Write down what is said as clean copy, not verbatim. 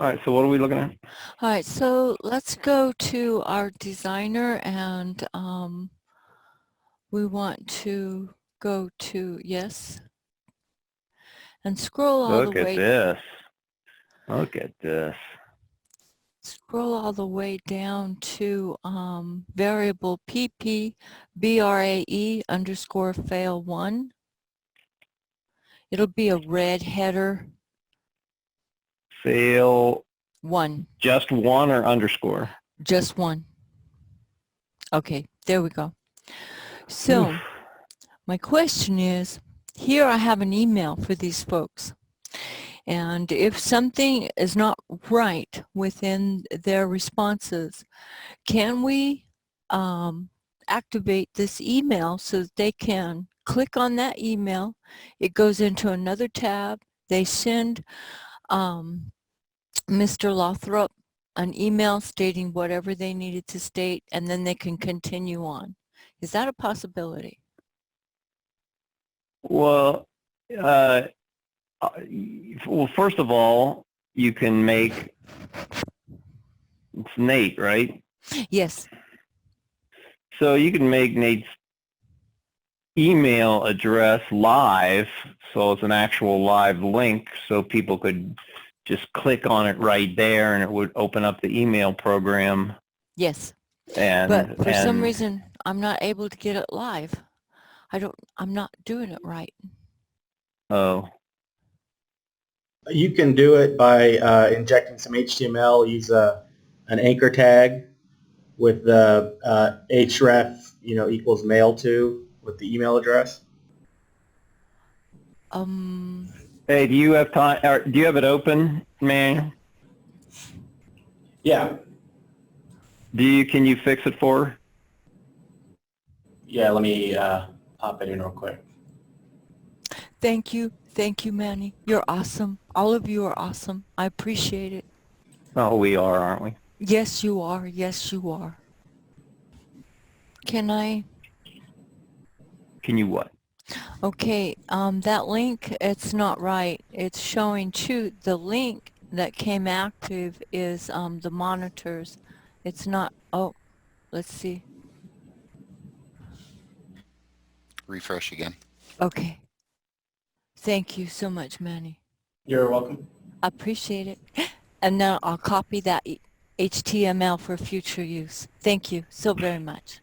All right, so what are we looking at? All right, so let's go to our designer and we want to go to yes and scroll all the Look at way this. Look at this. down to variable pp brae underscore fail 1. It'll be a red header Fail 1, just one or underscore? just 1. Okay, there we go. Oof. So my question is, here I have an email for these folks. And if something is not right within their responses, can we activate this email so that they can click on that email? It goes into another tab. They send Mr. Lothrop an email stating whatever they needed to state, and then they can continue on. Is that a possibility? Well, uh, well, first of all, you can make, it's Nate, right? Yes. So you can make Nate's email address live, so it's an actual live link, so people could just click on it right there, and it would open up the email program. Yes. And But for some reason, I'm not able to get it live. I'm not doing it right. oh, You can do it by injecting some HTML. Use an anchor tag with the href, equals mail to with the email address. hey, do you have time? Or do you have it open, man? Yeah. Can you fix it for her? Yeah, let me pop it in real quick. Thank you, Manny. You're awesome. All of you are awesome. I appreciate it. Oh, we are, aren't we? Yes, you are. Yes, you are. Can you what? Okay, that link, it's not right. It's showing the link that came active is the monitors. It's not, oh, let's see. Refresh again. Okay. Thank you so much, Manny. You're welcome. I appreciate it. And now I'll copy that HTML for future use. Thank you so very much.